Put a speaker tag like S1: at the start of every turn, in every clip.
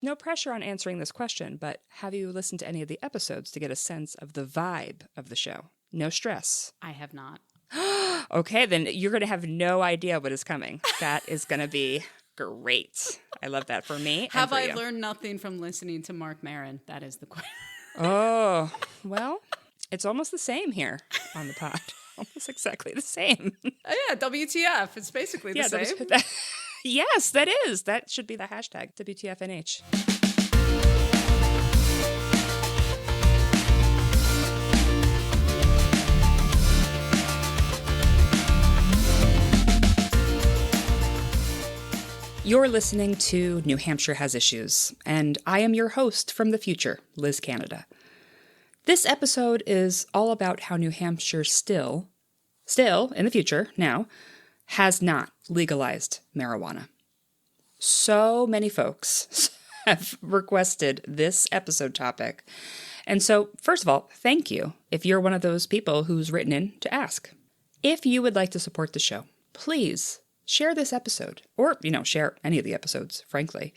S1: No pressure on answering this question, but have you listened to any of the episodes to get a sense of the vibe of the show? No stress.
S2: I have not.
S1: Okay, then you're going to have no idea what is coming. That is going to be great. I love that for me.
S2: Have
S1: and for
S2: I
S1: you.
S2: learned nothing from listening to Mark Maron? That is the question.
S1: Oh, well, it's almost the same here on the pod. Almost exactly the same.
S2: Oh, yeah, WTF. It's basically the same.
S1: Yes, that is. That should be the hashtag, WTF-NH. You're listening to New Hampshire Has Issues, and I am your host from the future, Liz Canada. This episode is all about how New Hampshire still, in the future, now, has not legalized marijuana. So many folks have requested this episode topic. And so, first of all, thank you if you're one of those people who's written in to ask. If you would like to support the show, please share this episode, or, share any of the episodes, frankly.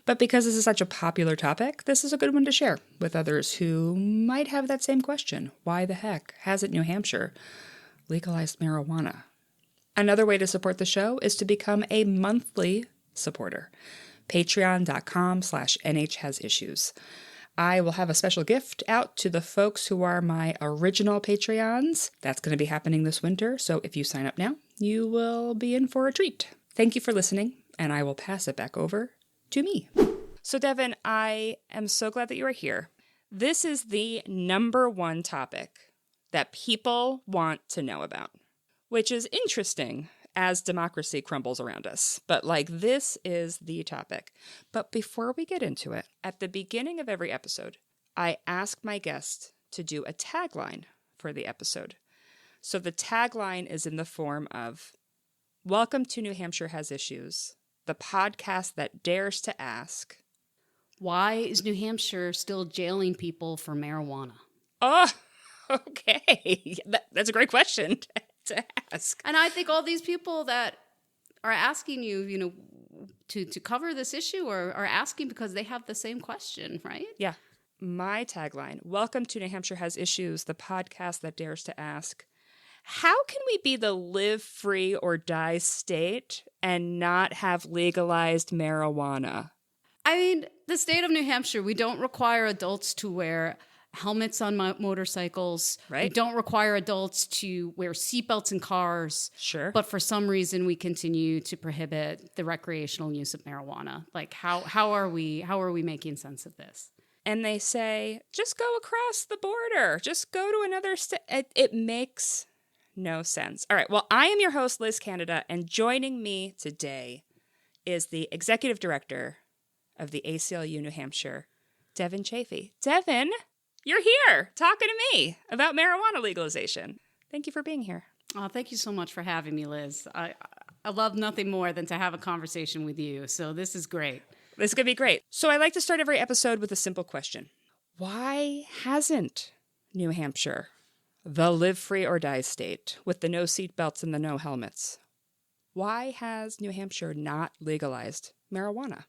S1: But because this is such a popular topic, this is a good one to share with others who might have that same question. Why the heck hasn't New Hampshire legalized marijuana? Another way to support the show is to become a monthly supporter. Patreon.com/NHHasIssues. I will have a special gift out to the folks who are my original Patreons. That's going to be happening this winter, so if you sign up now, you will be in for a treat. Thank you for listening, and I will pass it back over to me. So, Devon, I am so glad that you are here. This is the number one topic that people want to know about, which is interesting as democracy crumbles around us. But this is the topic. But before we get into it, at the beginning of every episode, I ask my guest to do a tagline for the episode. So the tagline is in the form of, "Welcome to New Hampshire Has Issues, the podcast that dares to ask,
S2: why is New Hampshire still jailing people for marijuana?"
S1: Oh, okay. That's a great question to ask.
S2: And I think all these people that are asking you, to cover this issue are asking because they have the same question, right?
S1: Yeah. My tagline, "Welcome to New Hampshire Has Issues, the podcast that dares to ask, how can we be the live free or die state and not have legalized marijuana?"
S2: I mean, the state of New Hampshire, we don't require adults to wear helmets on motorcycles.
S1: Right.
S2: We don't require adults to wear seatbelts in cars.
S1: Sure.
S2: But for some reason, we continue to prohibit the recreational use of marijuana. How are we making sense of this?
S1: And they say, just go across the border. Just go to another state. It makes no sense. All right. Well, I am your host, Liz Canada, and joining me today is the executive director of the ACLU New Hampshire, Devon Chaffee. Devon, you're here talking to me about marijuana legalization. Thank you for being here.
S2: Oh, thank you so much for having me, Liz. I love nothing more than to have a conversation with you. So this is great.
S1: This is going to be great. So I like to start every episode with a simple question. Why hasn't New Hampshire, the live free or die state with the no seatbelts and the no helmets, why has New Hampshire not legalized marijuana?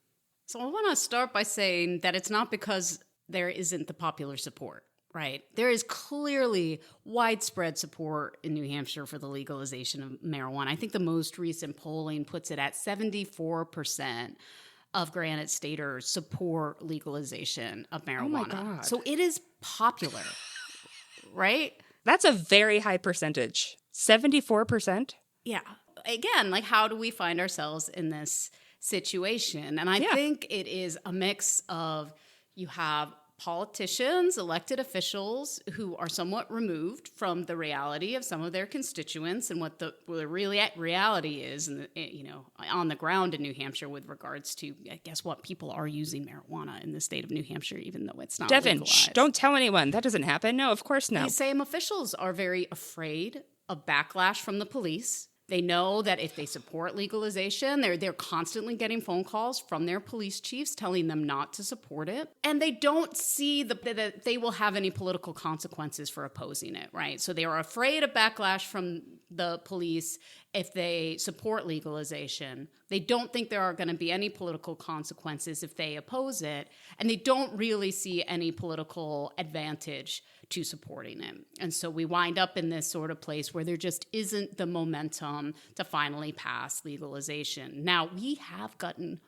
S2: So I want to start by saying that it's not because there isn't the popular support, right? There is clearly widespread support in New Hampshire for the legalization of marijuana. I think the most recent polling puts it at 74% of Granite Staters support legalization of marijuana.
S1: Oh my God.
S2: So it is popular, right?
S1: That's a very high percentage. 74%?
S2: Yeah. Again, how do we find ourselves in this situation? And I think it is a mix of, you have politicians, elected officials who are somewhat removed from the reality of some of their constituents and what the reality is, and on the ground in New Hampshire with regards to, I guess, what people are using marijuana in the state of New Hampshire, even though it's not
S1: Devon,
S2: legalized.
S1: don't tell anyone. That doesn't happen. No, of course not.
S2: These same officials are very afraid of backlash from the police. They know that if they support legalization, they're constantly getting phone calls from their police chiefs telling them not to support it. And they don't see that they will have any political consequences for opposing it, right? So they are afraid of backlash from the police, if they support legalization. They don't think there are going to be any political consequences if they oppose it, and they don't really see any political advantage to supporting it. And so we wind up in this sort of place where there just isn't the momentum to finally pass legalization. Now, we have gotten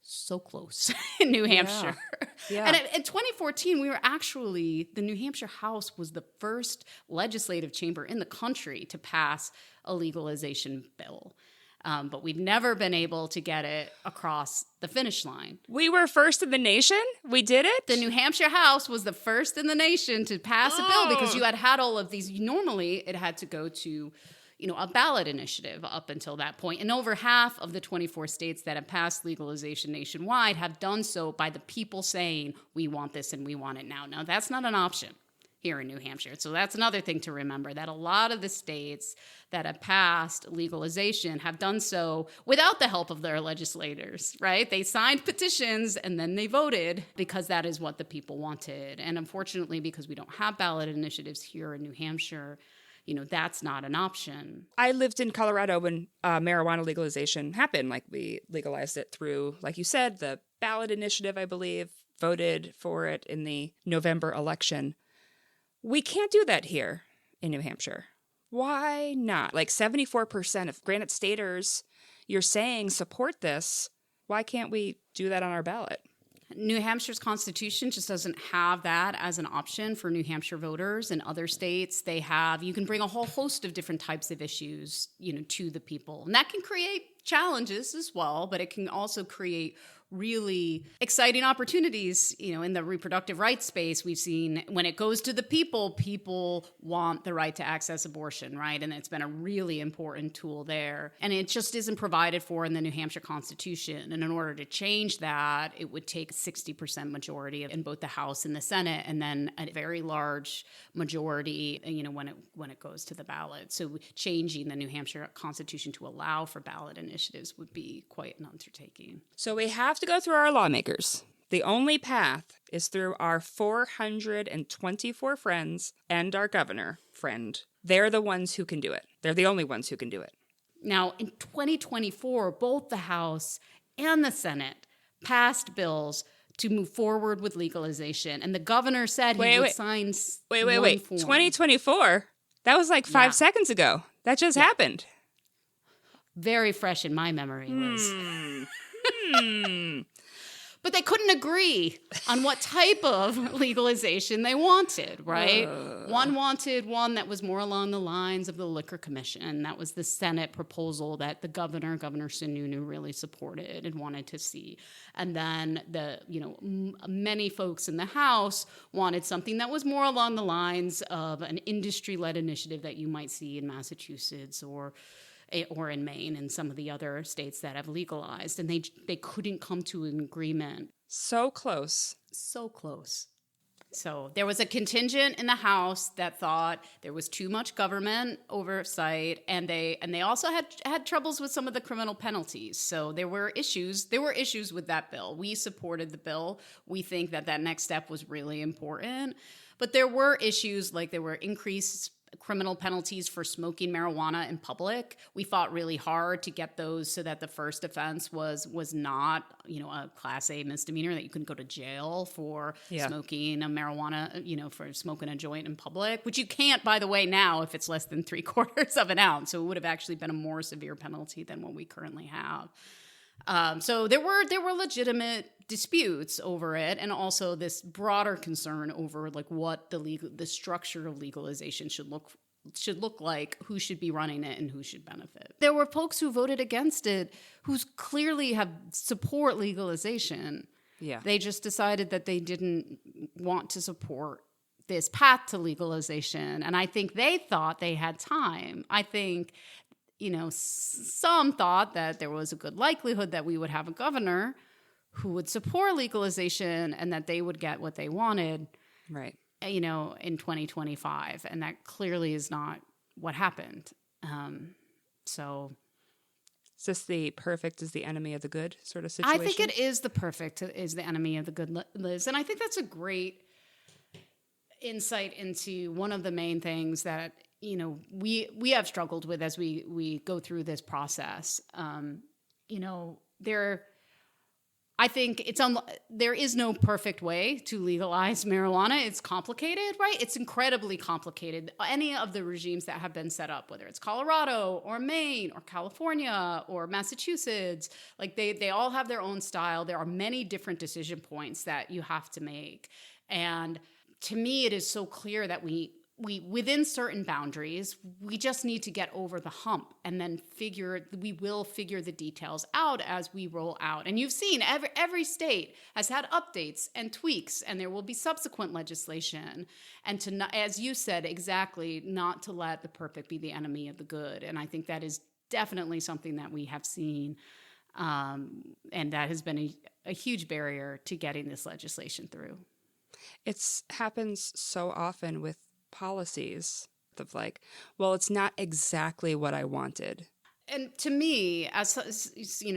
S2: so close in New Hampshire.
S1: Yeah.
S2: And in 2014, the New Hampshire House was the first legislative chamber in the country to pass a legalization bill. But we've never been able to get it across the finish line.
S1: We were first in the nation? We did it?
S2: The New Hampshire House was the first in the nation to pass a bill because you had all of these. Normally, it had to go to a ballot initiative up until that point. And over half of the 24 states that have passed legalization nationwide have done so by the people saying, we want this and we want it now. Now, that's not an option here in New Hampshire. So that's another thing to remember, that a lot of the states that have passed legalization have done so without the help of their legislators, right? They signed petitions and then they voted because that is what the people wanted. And unfortunately, because we don't have ballot initiatives here in New Hampshire, that's not an option.
S1: I lived in Colorado when marijuana legalization happened. Like, we legalized it through, like you said, the ballot initiative, I believe, voted for it in the November election. We can't do that here in New Hampshire. Why not? Like, 74% of Granite Staters, you're saying, support this. Why can't we do that on our ballot?
S2: New Hampshire's constitution just doesn't have that as an option for New Hampshire voters. In other states, you can bring a whole host of different types of issues, to the people. And that can create challenges as well, but it can also create really exciting opportunities, in the reproductive rights space. We've seen when it goes to the people want the right to access abortion, right? And it's been a really important tool there. And it just isn't provided for in the New Hampshire Constitution. And in order to change that, it would take a 60% majority in both the House and the Senate, and then a very large majority, when it goes to the ballot. So changing the New Hampshire Constitution to allow for ballot initiatives would be quite an undertaking.
S1: So we have to go through our lawmakers. The only path is through our 424 friends and our governor friend. They're the ones who can do it. They're the only ones who can do it.
S2: Now, in 2024, both the House and the Senate passed bills to move forward with legalization. And the governor said he would sign one form.
S1: 2024? That was like 5 seconds ago. That just happened.
S2: Very fresh in my memory, Liz. But they couldn't agree on what type of legalization they wanted, right? One wanted one that was more along the lines of the Liquor Commission. That was the Senate proposal that the Governor Sununu, really supported and wanted to see. And then many folks in the House wanted something that was more along the lines of an industry-led initiative that you might see in Massachusetts or in Maine and some of the other states that have legalized. And they couldn't come to an agreement.
S1: So close.
S2: So close. So there was a contingent in the House that thought there was too much government oversight, and they also had troubles with some of the criminal penalties. So there were issues with that bill. We supported the bill. We think that next step was really important. But there were issues, like there were increased criminal penalties for smoking marijuana in public. We fought really hard to get those so that the first offense was not, a Class A misdemeanor, that you couldn't go to jail for smoking a marijuana, for smoking a joint in public, which you can't, by the way, now if it's less than 3/4 of an ounce. So it would have actually been a more severe penalty than what we currently have. So there were legitimate disputes over it, and also this broader concern over like what the structure of legalization should look like, who should be running it, and who should benefit. There were folks who voted against it who clearly have support legalization.
S1: Yeah, they
S2: just decided that they didn't want to support this path to legalization, and I think they thought they had time. I think some thought that there was a good likelihood that we would have a governor who would support legalization and that they would get what they wanted,
S1: right?
S2: In 2025. And that clearly is not what happened. So
S1: is this the perfect is the enemy of the good sort of situation?
S2: I think it is the perfect is the enemy of the good, Liz. And I think that's a great insight into one of the main things that we have struggled with as we go through this process. I think there is no perfect way to legalize marijuana. It's complicated, right? It's incredibly complicated. Any of the regimes that have been set up, whether it's Colorado or Maine or California or Massachusetts, like they all have their own style. There are many different decision points that you have to make. And to me, it is so clear that we within certain boundaries, we just need to get over the hump, and then we will figure the details out as we roll out. And you've seen every state has had updates and tweaks, and there will be subsequent legislation. And as you said, exactly, not to let the perfect be the enemy of the good. And I think that is definitely something that we have seen, and that has been a huge barrier to getting this legislation through.
S1: It happens so often with policies of like, well, it's not exactly what I wanted.
S2: And to me, as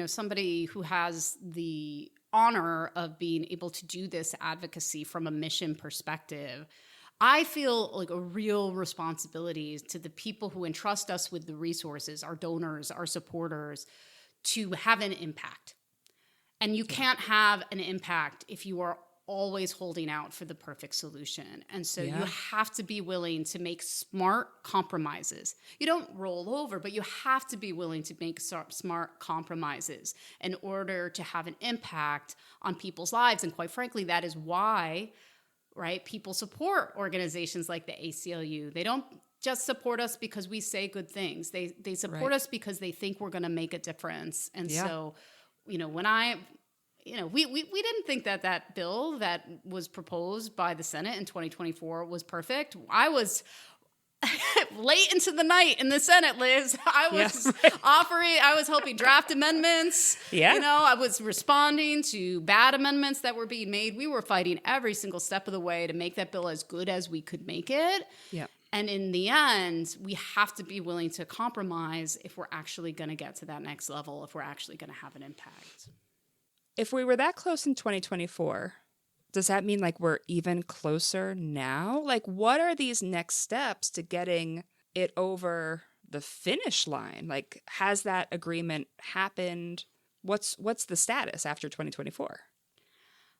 S2: somebody who has the honor of being able to do this advocacy from a mission perspective, I feel like a real responsibility to the people who entrust us with the resources, our donors, our supporters, to have an impact. And you can't have an impact if you are always holding out for the perfect solution. And so you have to be willing to make smart compromises. You don't roll over, but you have to be willing to make smart compromises in order to have an impact on people's lives. And quite frankly, that is why, right, people support organizations like the ACLU. They don't just support us because we say good things. They support us because they think we're going to make a difference. And so, when we didn't think that bill that was proposed by the Senate in 2024 was perfect. I was late into the night in the Senate, Liz. I was helping draft amendments. Yeah. I was responding to bad amendments that were being made. We were fighting every single step of the way to make that bill as good as we could make it. Yeah. And in the end, we have to be willing to compromise if we're actually going to get to that next level, if we're actually going to have an impact.
S1: If we were that close in 2024, does that mean like we're even closer now? Like, what are these next steps to getting it over the finish line? Like, has that agreement happened? What's the status after 2024?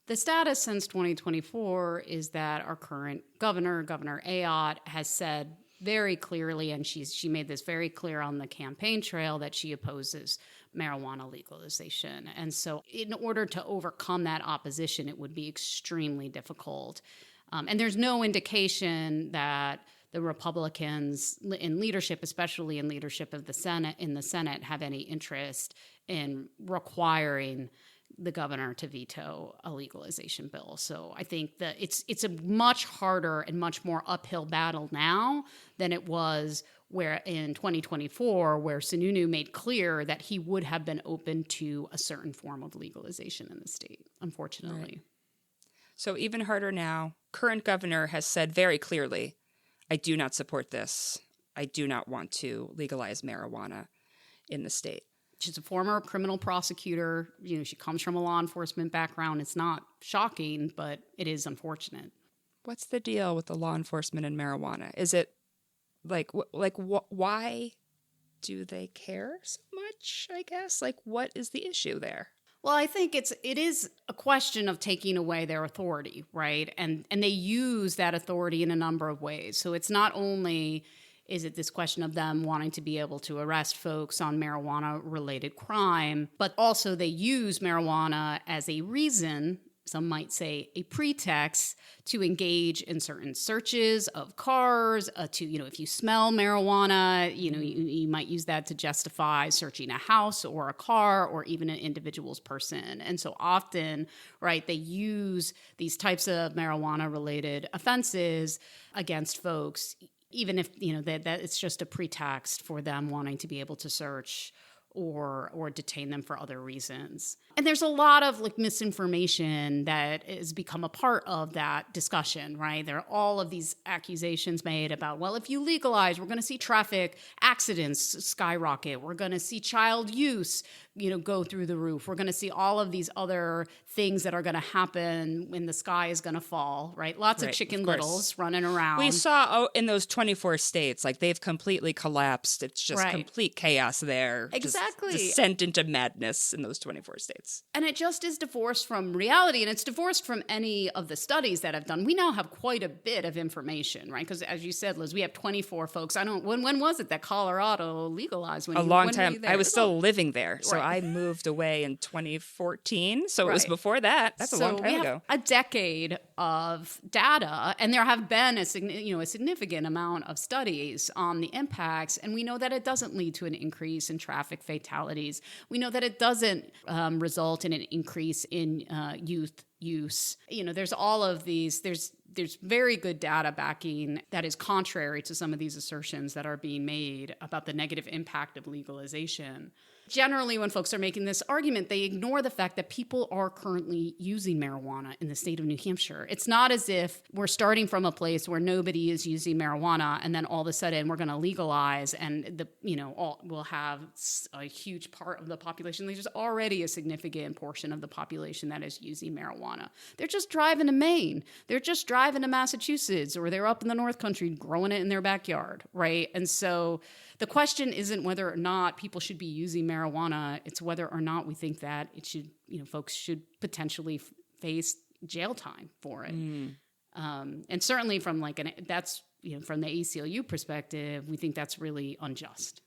S2: The status since 2024 is that our current governor, Governor Ayotte, has said very clearly, and she made this very clear on the campaign trail, that she opposes marijuana legalization. And so in order to overcome that opposition, it would be extremely difficult. And there's no indication that the Republicans in leadership, especially in leadership of the Senate, have any interest in requiring the governor to veto a legalization bill. So I think that it's a much harder and much more uphill battle now than it was where in 2024, where Sununu made clear that he would have been open to a certain form of legalization in the state, unfortunately. Right.
S1: So even harder now, current governor has said very clearly, I do not support this. I do not want to legalize marijuana in the state.
S2: She's a former criminal prosecutor. She comes from a law enforcement background. It's not shocking, but it is unfortunate.
S1: What's the deal with the law enforcement and marijuana? Is it why do they care so much, I guess? Like, what is the issue there?
S2: Well, I think it is a question of taking away their authority, right? And they use that authority in a number of ways. So it's not only is it this question of them wanting to be able to arrest folks on marijuana-related crime, but also they use marijuana as a reason, some might say a pretext, to engage in certain searches of cars, if you smell marijuana, you might use that to justify searching a house or a car or even an individual's person. And so often, right, they use these types of marijuana-related offenses against folks, even if, that it's just a pretext for them wanting to be able to search or detain them for other reasons. And there's a lot of like misinformation that has become a part of that discussion, right? There are all of these accusations made about, well, if you legalize, we're going to see traffic accidents skyrocket. We're going to see child use, go through the roof. We're going to see all of these other things that are going to happen when the sky is going to fall, right? Lots of Chicken Littles running around.
S1: We saw in those 24 states, like they've completely collapsed. It's just complete chaos there.
S2: Exactly.
S1: Descent into madness in those 24 states.
S2: And it just is divorced from reality, and it's divorced from any of the studies that have done. We now have quite a bit of information, right? Because as you said, Liz, we have 24 folks. When was it that Colorado legalized?
S1: A long time. I was still living there. So I moved away in 2014. So it was before that. That's a long time ago.
S2: A decade of data, and there have been a significant amount of studies on the impacts, and we know that it doesn't lead to an increase in traffic fatalities. We know that it doesn't result in an increase in youth use. There's all of these. There's very good data backing that is contrary to some of these assertions that are being made about the negative impact of legalization. Generally, when folks are making this argument, they ignore the fact that people are currently using marijuana in the state of New Hampshire. It's not as if we're starting from a place where nobody is using marijuana and then all of a sudden we're going to legalize and we'll have a huge part of the population. There's already a significant portion of the population that is using marijuana. They're just driving to Maine. They're just driving to Massachusetts, or they're up in the North Country growing it in their backyard, right? And so the question isn't whether or not people should be using marijuana. It's whether or not we think that it should, folks should potentially face jail time for it. And certainly from from the ACLU perspective, we think that's really unjust.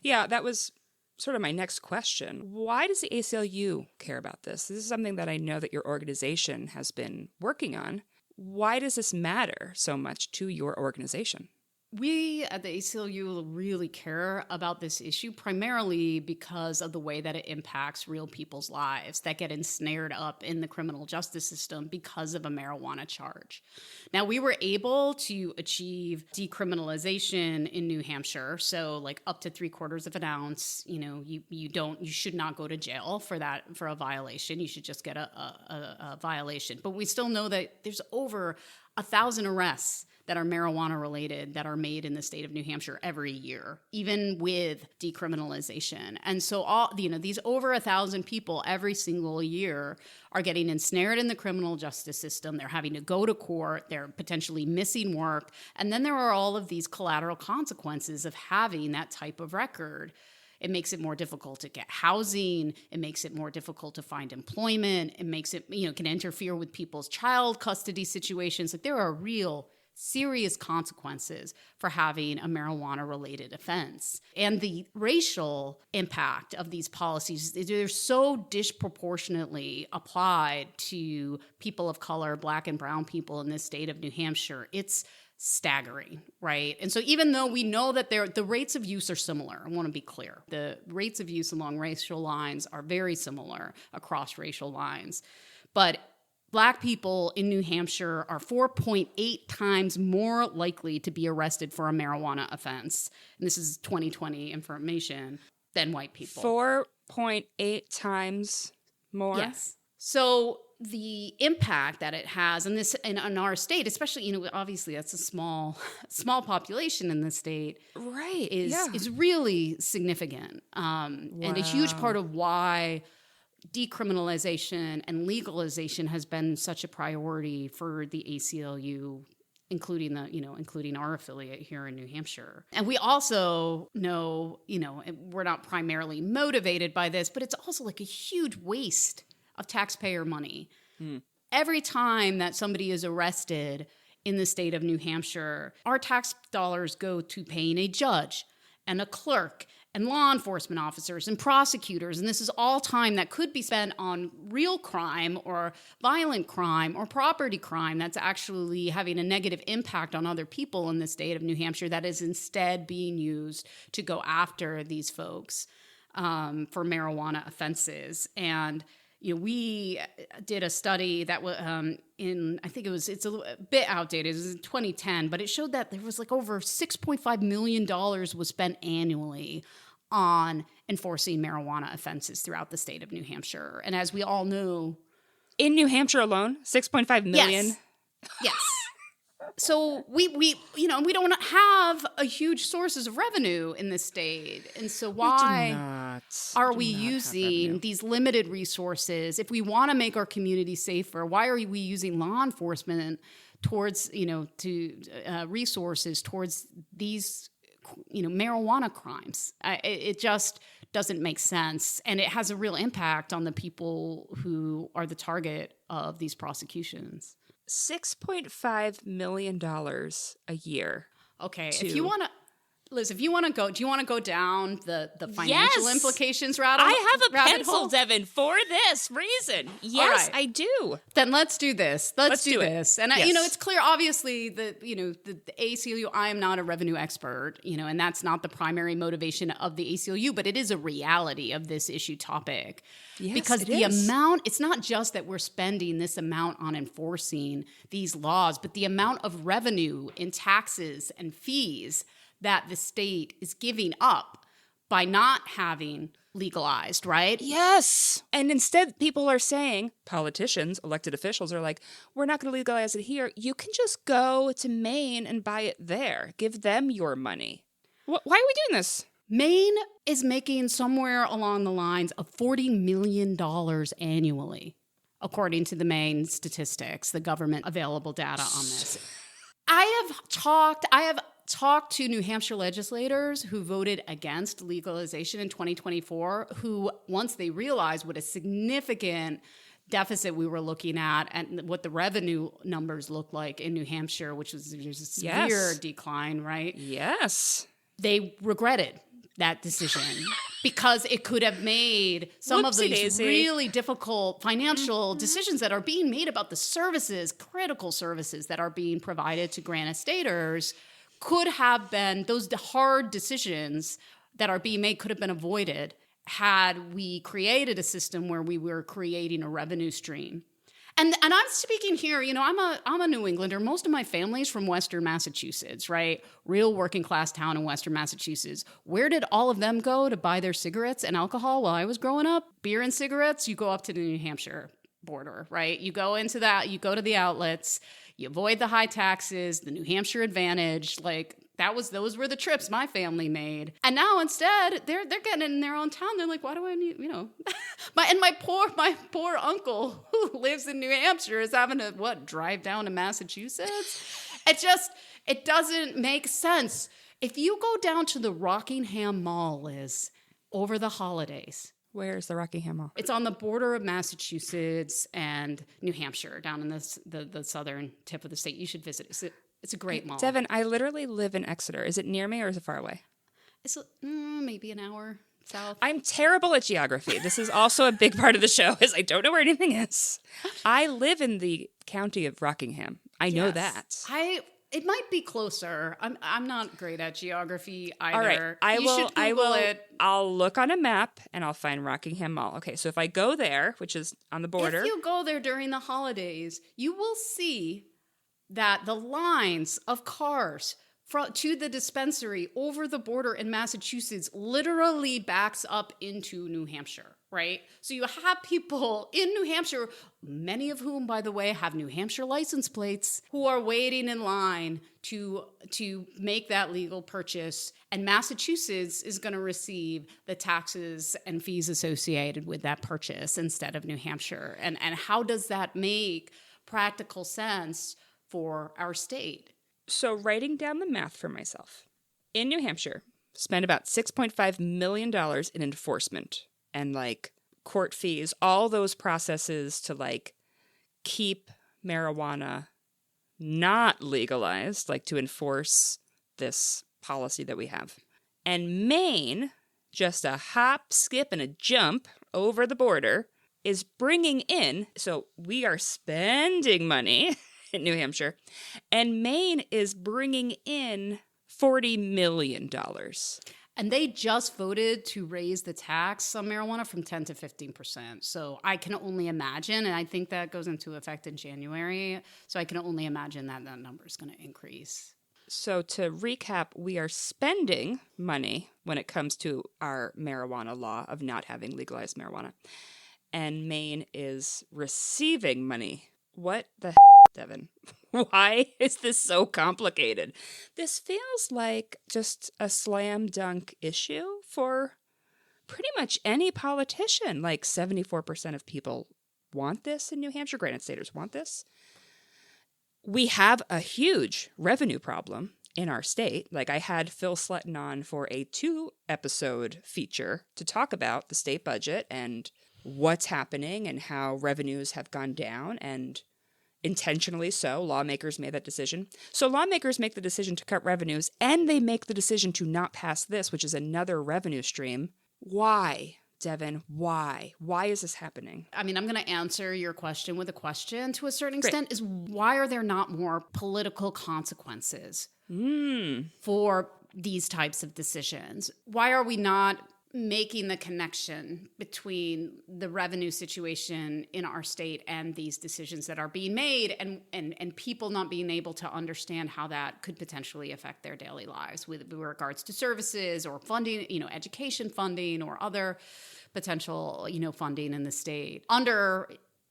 S1: Yeah, that was sort of my next question. Why does the ACLU care about this? This is something that I know that your organization has been working on. Why does this matter so much to your organization?
S2: We at the ACLU really care about this issue primarily because of the way that it impacts real people's lives that get ensnared up in the criminal justice system because of a marijuana charge. Now, we were able to achieve decriminalization in New Hampshire, so like up to 3/4 of an ounce. You should not go to jail for a violation. You should just get a violation. But we still know that there's over 1,000 arrests that are marijuana related that are made in the state of New Hampshire every year, even with decriminalization. And so these over 1,000 people every single year are getting ensnared in the criminal justice system. They're having to go to court. They're potentially missing work. And then there are all of these collateral consequences of having that type of record. It makes it more difficult to get housing. It makes it more difficult to find employment. It makes it, can interfere with people's child custody situations. Like there are real serious consequences for having a marijuana-related offense. And the racial impact of these policies, they're so disproportionately applied to people of color, Black and brown people in this state of New Hampshire. It's staggering, right? And so even though we know that the rates of use are similar, I want to be clear, the rates of use along racial lines are very similar across racial lines. But Black people in New Hampshire are 4.8 times more likely to be arrested for a marijuana offense, and this is 2020 information, than white people.
S1: 4.8 times more?
S2: Yes. So the impact that it has in our state, especially, obviously that's a small population in the state,
S1: right?
S2: Is really significant, and a huge part of why decriminalization and legalization has been such a priority for the ACLU, including our affiliate here in New Hampshire. And we also know, we're not primarily motivated by this, but it's also like a huge waste of taxpayer money. Every time that somebody is arrested in the state of New Hampshire, our tax dollars go to paying a judge and a clerk and law enforcement officers and prosecutors. And this is all time that could be spent on real crime or violent crime or property crime that's actually having a negative impact on other people in the state of New Hampshire that is instead being used to go after these folks for marijuana offenses. And we did a study that was it's a bit outdated. It was in 2010, but it showed that there was like over $6.5 million was spent annually on enforcing marijuana offenses throughout the state of New Hampshire. And as we all know,
S1: in New Hampshire alone, 6.5 million.
S2: Yes. So we don't have a huge sources of revenue in this state. And so why are we using these limited resources? If we want to make our community safer, why are we using law enforcement towards, resources towards these, marijuana crimes? It just doesn't make sense. And it has a real impact on the people who are the target of these prosecutions.
S1: $6.5 million a year.
S2: Okay, if you want to, Liz, do you want to go down the financial implications route?
S1: I have a pencil, Devon, for this reason. Yes, right. I do.
S2: Then let's do this. Let's do this. And, it's clear, obviously, that, the ACLU, I am not a revenue expert, and that's not the primary motivation of the ACLU, but it is a reality of this issue topic.
S1: Yes,
S2: because the amount, it's not just that we're spending this amount on enforcing these laws, but the amount of revenue in taxes and fees that the state is giving up by not having legalized, right?
S1: Yes. And instead, people are saying, politicians, elected officials are like, we're not going to legalize it here. You can just go to Maine and buy it there. Give them your money. Why are we doing this?
S2: Maine is making somewhere along the lines of $40 million annually, according to the Maine statistics, the government available data on this. I have talked to New Hampshire legislators who voted against legalization in 2024, who, once they realized what a significant deficit we were looking at and what the revenue numbers looked like in New Hampshire, which was a severe decline, right?
S1: Yes.
S2: They regretted that decision because it could have made some of these really difficult financial decisions that are being made about the services, critical services that are being provided to Granite Staters could have been, those hard decisions that are being made could have been avoided had we created a system where we were creating a revenue stream. And I'm speaking here, I'm a New Englander. Most of my family's from Western Massachusetts, right? Real working class town in Western Massachusetts. Where did all of them go to buy their cigarettes and alcohol while I was growing up? Beer and cigarettes, you go up to the New Hampshire border, right? You go into that, you go to the outlets, you avoid the high taxes, the New Hampshire advantage, those were the trips my family made. And now instead, they're getting in their own town. They're like, why do I need, my poor uncle who lives in New Hampshire is having to drive down to Massachusetts? It doesn't make sense. If you go down to the Rockingham Mall, Liz, over the holidays.
S1: Where's the Rockingham Mall?
S2: It's on the border of Massachusetts and New Hampshire, down in the southern tip of the state. You should visit it. It's a great mall.
S1: Devon, I literally live in Exeter. Is it near me or is it far away?
S2: It's maybe an hour south.
S1: I'm terrible at geography. This is also a big part of the show, is I don't know where anything is. I live in the county of Rockingham. I know that.
S2: It might be closer. I'm not great at geography either.
S1: All right,
S2: You should Google it.
S1: I'll look on a map and I'll find Rockingham Mall. Okay, so if I go there, which is on the border.
S2: If you go there during the holidays, you will see that the lines of cars to the dispensary over the border in Massachusetts literally backs up into New Hampshire, right? So you have people in New Hampshire, many of whom, by the way, have New Hampshire license plates, who are waiting in line to make that legal purchase. And Massachusetts is going to receive the taxes and fees associated with that purchase instead of New Hampshire. And how does that make practical sense for our state?
S1: So writing down the math for myself. In New Hampshire, spend about $6.5 million in enforcement and court fees, all those processes to keep marijuana not legalized, to enforce this policy that we have. And Maine, just a hop, skip, and a jump over the border, is bringing in, so we are spending money in New Hampshire, and Maine is bringing in $40 million.
S2: And they just voted to raise the tax on marijuana from 10 to 15%. So I can only imagine, and I think that goes into effect in January, so I can only imagine that number is going to increase.
S1: So to recap, we are spending money when it comes to our marijuana law of not having legalized marijuana. And Maine is receiving money. What the Devon? Why is this so complicated? This feels like just a slam dunk issue for pretty much any politician. Like 74% of people want this in New Hampshire. Granite Staters want this. We have a huge revenue problem in our state. Like I had Phil Slutton on for a 2-episode feature to talk about the state budget and what's happening and how revenues have gone down, and intentionally so, lawmakers made that decision. So lawmakers make the decision to cut revenues, and they make the decision to not pass this, which is another revenue stream. Why, Devon? Why? Why is this happening?
S2: I mean, I'm going to answer your question with a question to a certain extent. Is why are there not more political consequences for these types of decisions? Why are we not making the connection between the revenue situation in our state and these decisions that are being made, and people not being able to understand how that could potentially affect their daily lives with regards to services or funding, education funding or other potential, funding in the state. Under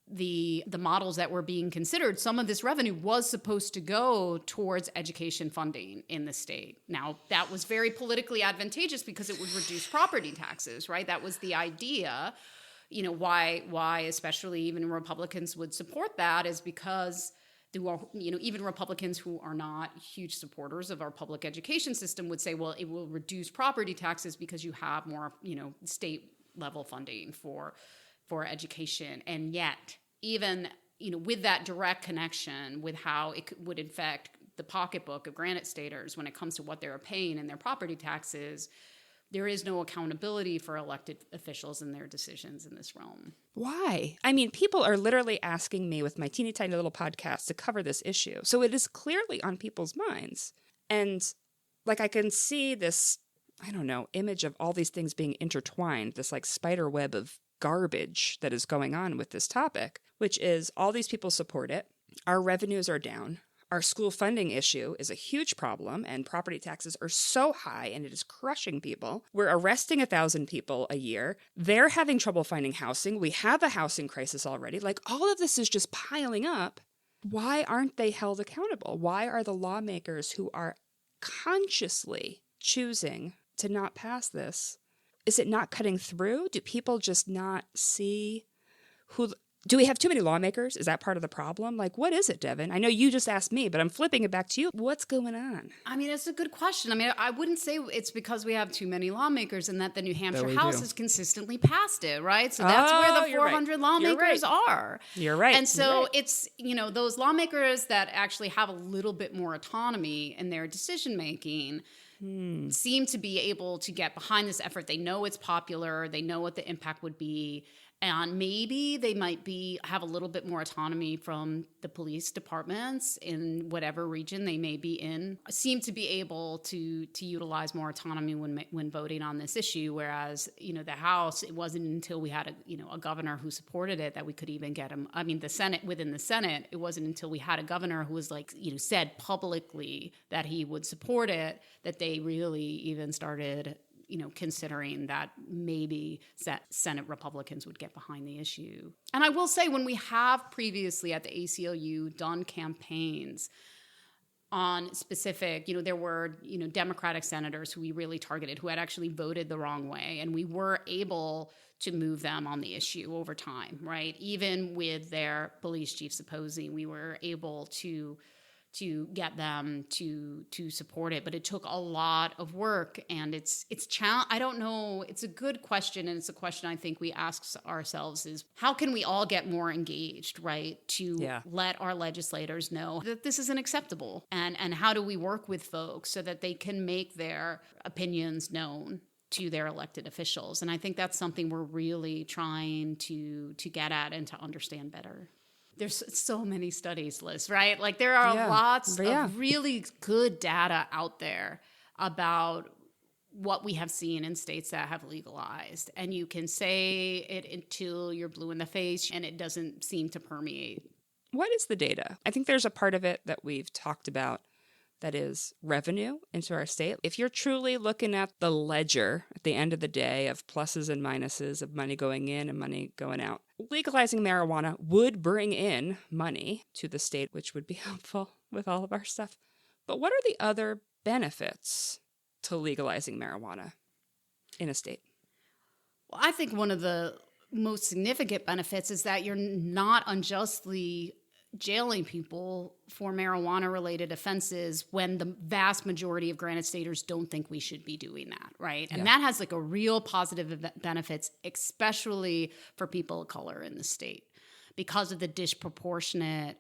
S2: the models that were being considered, some of this revenue was supposed to go towards education funding in the state. Now, that was very politically advantageous because it would reduce property taxes, right? That was the idea. Why especially even Republicans would support that is because even Republicans who are not huge supporters of our public education system would say, well, it will reduce property taxes because you have more, state level funding for education. And yet, even with that direct connection with how it would affect the pocketbook of Granite Staters when it comes to what they're paying in their property taxes, there is no accountability for elected officials in their decisions in this realm.
S1: Why? I mean, people are literally asking me with my teeny tiny little podcast to cover this issue. So it is clearly on people's minds. And I can see this, image of all these things being intertwined, this spider web of garbage that is going on with this topic, which is all these people support it. Our revenues are down. Our school funding issue is a huge problem, and property taxes are so high and it is crushing people. We're arresting 1,000 people a year. They're having trouble finding housing. We have a housing crisis already. All of this is just piling up. Why aren't they held accountable? Why are the lawmakers who are consciously choosing to not pass this? Is it not cutting through? Do people just not see do we have too many lawmakers? Is that part of the problem? What is it, Devon? I know you just asked me, but I'm flipping it back to you. What's going on?
S2: I mean, it's a good question. I mean, I wouldn't say it's because we have too many lawmakers and that the New Hampshire House has consistently passed it, right? So that's where the 400 lawmakers are.
S1: You're right.
S2: And so it's, those lawmakers that actually have a little bit more autonomy in their decision making seem to be able to get behind this effort. They know it's popular. They know what the impact would be. And maybe they might have a little bit more autonomy from the police departments in whatever region they may be in, seem to be able to utilize more autonomy when voting on this issue. Whereas, the House, it wasn't until we had a governor who supported it that we could even get him. I mean, within the Senate, it wasn't until we had a governor who was said publicly that he would support it that they really even started considering that maybe Senate Republicans would get behind the issue. And I will say, when we have previously at the ACLU done campaigns on specific, there were, Democratic senators who we really targeted who had actually voted the wrong way. And we were able to move them on the issue over time, right? Even with their police chiefs opposing, we were able to get them to support it, but it took a lot of work, and it's I don't know. It's a good question, and it's a question I think we ask ourselves: is how can we all get more engaged, right? To let our legislators know that this isn't acceptable, and how do we work with folks so that they can make their opinions known to their elected officials? And I think that's something we're really trying to get at and to understand better. There's so many studies, Liz, right? There are lots of really good data out there about what we have seen in states that have legalized. And you can say it until you're blue in the face and it doesn't seem to permeate.
S1: What is the data? I think there's a part of it that we've talked about that is revenue into our state. If you're truly looking at the ledger at the end of the day of pluses and minuses of money going in and money going out, legalizing marijuana would bring in money to the state, which would be helpful with all of our stuff. But what are the other benefits to legalizing marijuana in a state?
S2: Well, I think one of the most significant benefits is that you're not unjustly jailing people for marijuana-related offenses when the vast majority of Granite Staters don't think we should be doing that, right? And that has like a real positive benefits, especially for people of color in the state, because of the disproportionate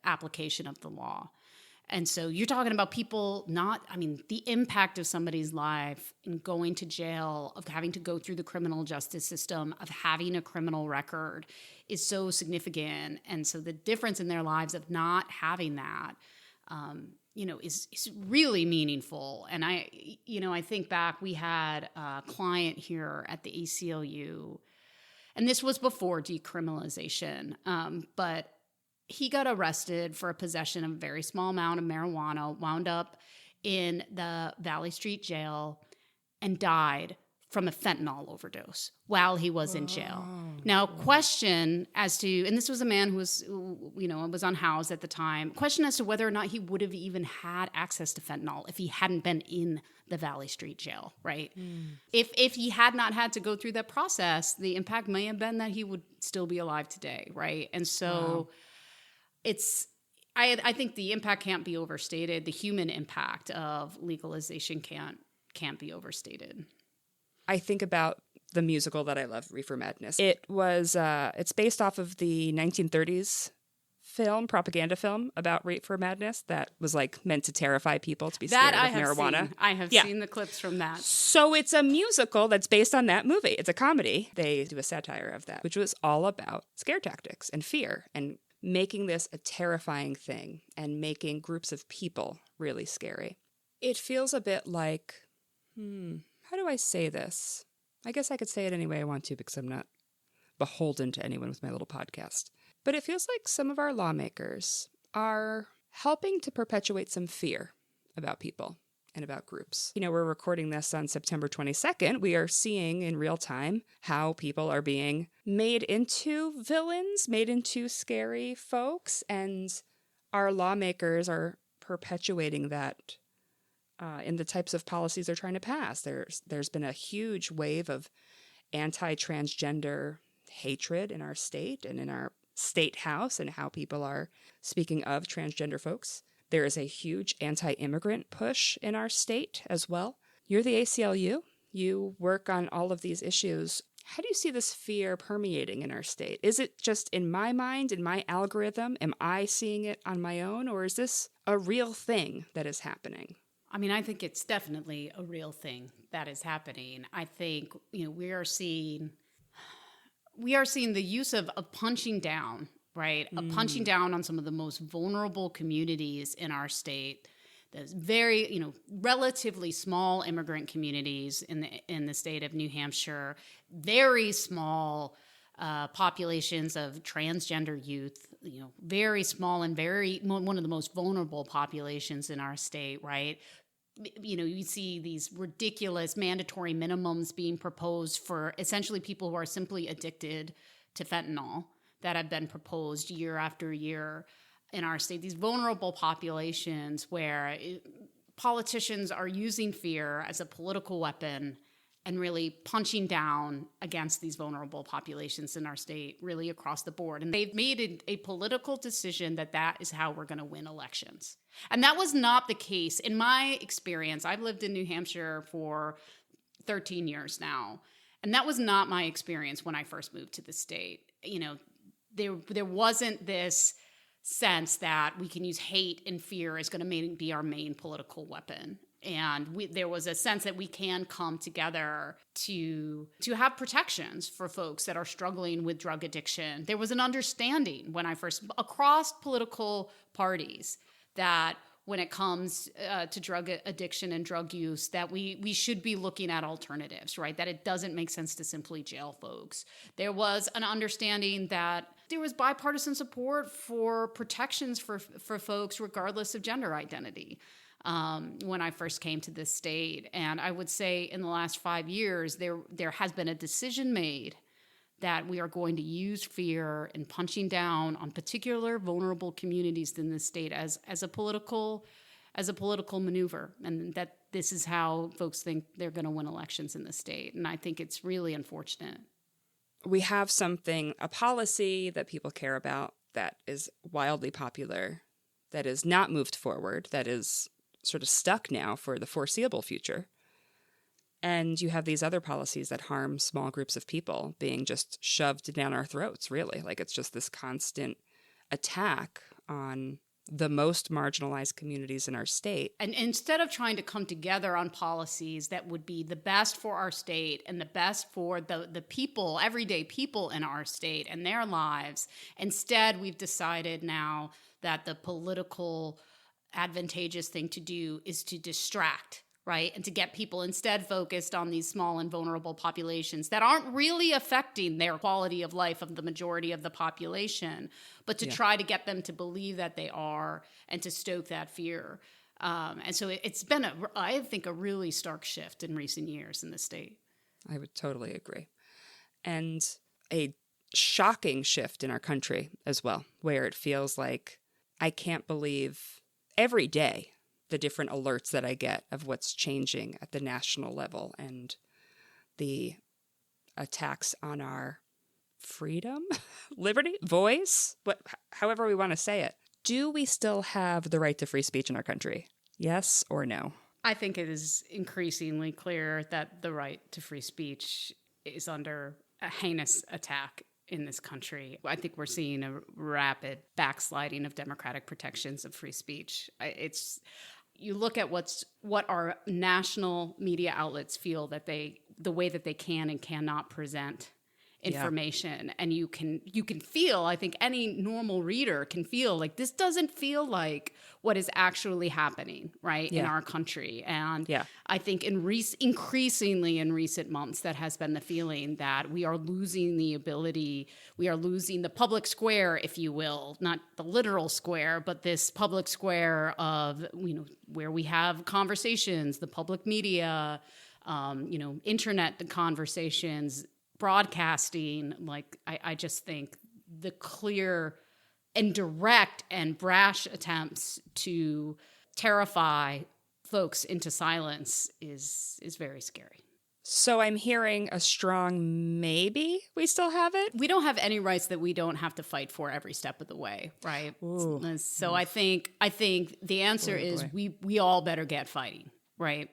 S2: application of the law. And so you're talking about people the impact of somebody's life in going to jail, of having to go through the criminal justice system, of having a criminal record is so significant. And so the difference in their lives of not having that, is really meaningful. And I think back, we had a client here at the ACLU, and this was before decriminalization, but he got arrested for a possession of a very small amount of marijuana, wound up in the Valley Street jail, and died from a fentanyl overdose while he was in jail. Now, question as to, and this was a man who was, was unhoused at the time, question as to whether or not he would have even had access to fentanyl if he hadn't been in the Valley Street jail, right? If he had not had to go through that process, the impact may have been that he would still be alive today, right? And so I think the impact can't be overstated. The human impact of legalization can't be overstated.
S1: I think about the musical that I love, Reefer Madness. It's based off of the 1930s propaganda film about Reefer Madness that was like meant to terrify people to be scared of marijuana.
S2: I have seen the clips from that.
S1: So it's a musical that's based on that movie. It's a comedy. They do a satire of that, which was all about scare tactics and fear and making this a terrifying thing and making groups of people really scary. It feels a bit like, how do I say this? I guess I could say it any way I want to because I'm not beholden to anyone with my little podcast. But it feels like some of our lawmakers are helping to perpetuate some fear about people and about groups. We're recording this on September 22nd. We are seeing in real time how people are being made into villains, made into scary folks, and our lawmakers are perpetuating that in the types of policies they're trying to pass. There's been a huge wave of anti-transgender hatred in our state and in our state house and how people are speaking of transgender folks. There is a huge anti-immigrant push in our state as well. You're the ACLU. You work on all of these issues. How do you see this fear permeating in our state? Is it just in my mind, in my algorithm? Am I seeing it on my own? Or is this a real thing that is happening?
S2: I think it's definitely a real thing that is happening. I think, we are seeing the use of punching down, right? Punching down on some of the most vulnerable communities in our state. There's very, relatively small immigrant communities in the state of New Hampshire, very small populations of transgender youth, very small and one of the most vulnerable populations in our state, right? You see these ridiculous mandatory minimums being proposed for essentially people who are simply addicted to fentanyl that have been proposed year after year in our state. These vulnerable populations where politicians are using fear as a political weapon and really punching down against these vulnerable populations in our state, really across the board. And they've made a political decision that is how we're going to win elections. And that was not the case. In my experience, I've lived in New Hampshire for 13 years now, and that was not my experience when I first moved to the state. There wasn't this sense that we can use hate and fear as going to be our main political weapon. And there was a sense that we can come together to have protections for folks that are struggling with drug addiction. There was an understanding when I first, across political parties, that when it comes to drug addiction and drug use, that we should be looking at alternatives, right? That it doesn't make sense to simply jail folks. There was an understanding that there was bipartisan support for protections for folks regardless of gender identity when I first came to this state. And I would say in the last 5 years, there has been a decision made that we are going to use fear and punching down on particular vulnerable communities in this state as a political maneuver, and that this is how folks think they're going to win elections in the state. And I think it's really unfortunate.
S1: We have a policy that people care about that is wildly popular, that is not moved forward, that is sort of stuck now for the foreseeable future. And you have these other policies that harm small groups of people being just shoved down our throats, really. Like it's just this constant attack on the most marginalized communities in our state.
S2: And instead of trying to come together on policies that would be the best for our state and the best for the people, everyday people in our state and their lives, instead we've decided now that the political advantageous thing to do is to distract, right? And to get people instead focused on these small and vulnerable populations that aren't really affecting their quality of life of the majority of the population, but to try to get them to believe that they are and to stoke that fear. And so it's been, I think, a really stark shift in recent years in the state.
S1: I would totally agree. And a shocking shift in our country as well, where it feels like I can't believe every day the different alerts that I get of what's changing at the national level and the attacks on our freedom, liberty, voice, however we want to say it. Do we still have the right to free speech in our country? Yes or no?
S2: I think it is increasingly clear that the right to free speech is under a heinous attack in this country. I think we're seeing a rapid backsliding of democratic protections of free speech. You look at what our national media outlets feel that the way that they can and cannot present information, and you can feel, I think any normal reader can feel like this doesn't feel like what is actually happening, right, in our country. And I think increasingly in recent months, that has been the feeling that we are losing the ability, we are losing the public square, if you will, not the literal square, but this public square of, where we have conversations, the public media, internet conversations, broadcasting. Like, I just think the clear and direct and brash attempts to terrify folks into silence is very scary.
S1: So I'm hearing a strong maybe we still have it?
S2: We don't have any rights that we don't have to fight for every step of the way, right? Ooh. So I think the answer is we all better get fighting, right?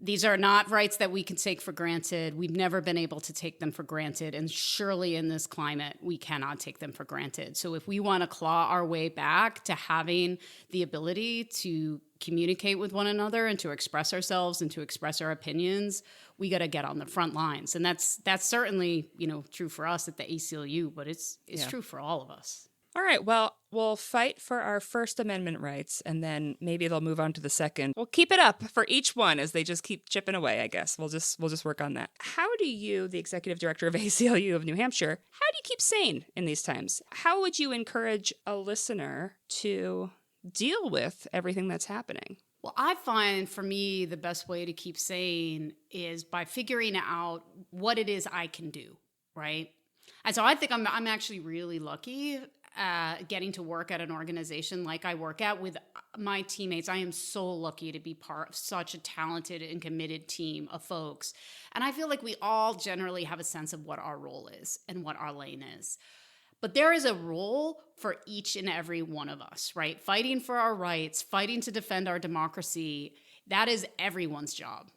S2: These are not rights that we can take for granted. We've never been able to take them for granted. And surely in this climate, we cannot take them for granted. So if we want to claw our way back to having the ability to communicate with one another and to express ourselves and to express our opinions, we got to get on the front lines. And that's certainly, true for us at the ACLU, but it's true for all of us.
S1: All right, well, we'll fight for our First Amendment rights, and then maybe they'll move on to the second. We'll keep it up for each one as they just keep chipping away, I guess. We'll just work on that. How do you, the executive director of ACLU of New Hampshire, how do you keep sane in these times? How would you encourage a listener to deal with everything that's happening?
S2: Well, I find for me the best way to keep sane is by figuring out what it is I can do, right? And so I think I'm actually really lucky getting to work at an organization like I work at with my teammates. I am so lucky to be part of such a talented and committed team of folks. And I feel like we all generally have a sense of what our role is and what our lane is. But there is a role for each and every one of us, right? Fighting for our rights, fighting to defend our democracy, that is everyone's job.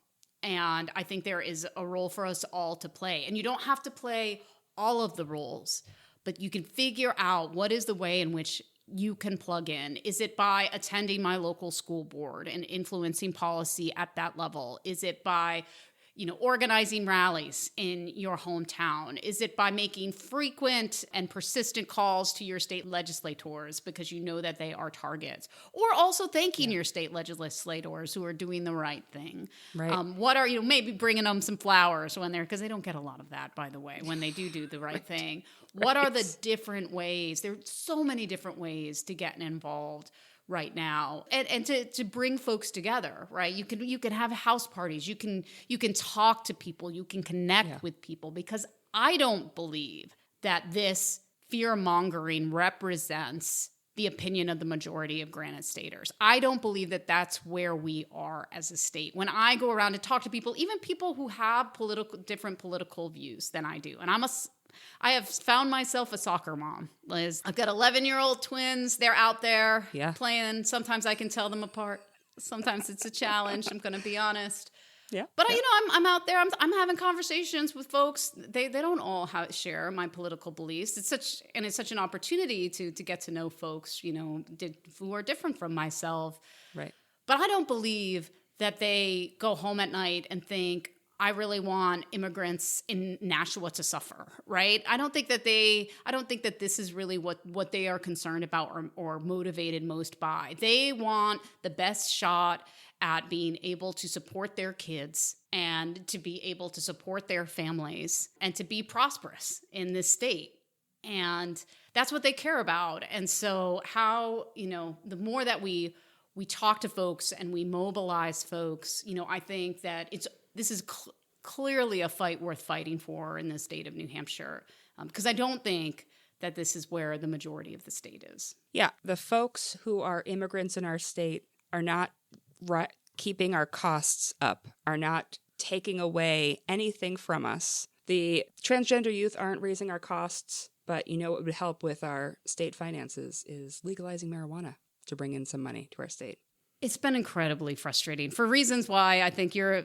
S2: And I think there is a role for us all to play. And you don't have to play all of the roles, but you can figure out what is the way in which you can plug in. Is it by attending my local school board and influencing policy at that level? Is it by organizing rallies in your hometown? Is it by making frequent and persistent calls to your state legislators because you know that they are targets? Or also thanking your state legislators who are doing the right thing?
S1: Right.
S2: What are, maybe bringing them some flowers when they're, because they don't get a lot of that, by the way, when they do the right thing. What are the different ways? There are so many different ways to get involved right now, and to bring folks together, right? You can have house parties, you can talk to people, you can connect with people, because I don't believe that this fear-mongering represents the opinion of the majority of Granite Staters. I don't believe that that's where we are as a state. When I go around and talk to people, even people who have different political views than I do, and I have found myself a soccer mom, Liz. I've got 11-year-old twins. They're out there playing. Sometimes I can tell them apart. Sometimes it's a challenge. I'm going to be honest.
S1: Yeah.
S2: But I'm out there. I'm having conversations with folks. They don't all share my political beliefs. It's such an opportunity to get to know folks, who are different from myself.
S1: Right.
S2: But I don't believe that they go home at night and think, I really want immigrants in Nashua to suffer, right? I don't think that this is really what they are concerned about or motivated most by. They want the best shot at being able to support their kids and to be able to support their families and to be prosperous in this state. And that's what they care about. And so how, the more that we talk to folks and we mobilize folks, I think that this is clearly a fight worth fighting for in the state of New Hampshire, because I don't think that this is where the majority of the state is.
S1: Yeah, the folks who are immigrants in our state are not keeping our costs up, are not taking away anything from us. The transgender youth aren't raising our costs, but what would help with our state finances is legalizing marijuana to bring in some money to our state.
S2: It's been incredibly frustrating for reasons why I think you're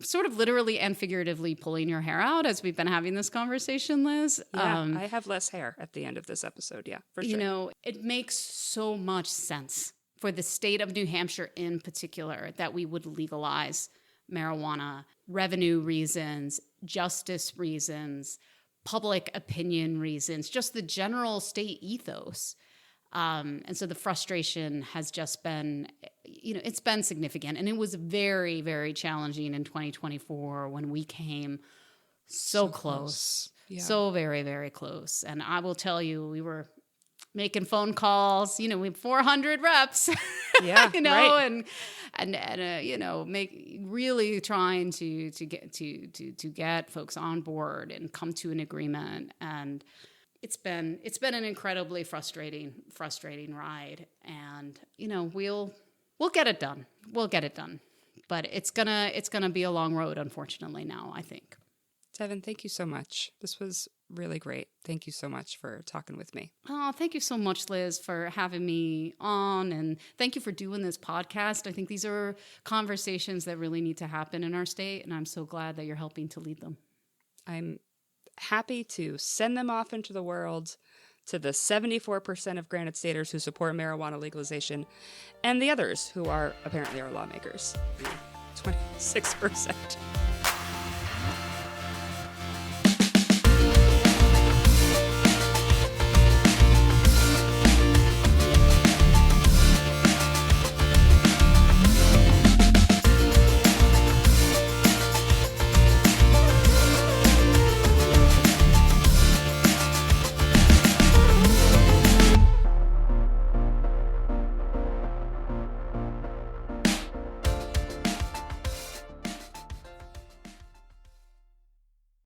S2: sort of literally and figuratively pulling your hair out as we've been having this conversation, Liz.
S1: Yeah, I have less hair at the end of this episode. Yeah, for sure.
S2: It makes so much sense for the state of New Hampshire in particular that we would legalize marijuana. Revenue reasons, justice reasons, public opinion reasons, just the general state ethos. And so the frustration has just been, it's been significant. And it was very, very challenging in 2024 when we came so close. Yeah. So very, very close. And I will tell you, we were making phone calls, we have 400 reps,
S1: yeah, right.
S2: really trying to get folks on board and come to an agreement. And it's been an incredibly frustrating ride, and we'll get it done. We'll get it done, but it's gonna be a long road, unfortunately. Now, I think.
S1: Devon, thank you so much. This was really great. Thank you so much for talking with me.
S2: Oh, thank you so much, Liz, for having me on, and thank you for doing this podcast. I think these are conversations that really need to happen in our state, and I'm so glad that you're helping to lead them. I'm happy to send them off into the world to the 74% of Granite Staters who support marijuana legalization and the others who are apparently our lawmakers, the 26%.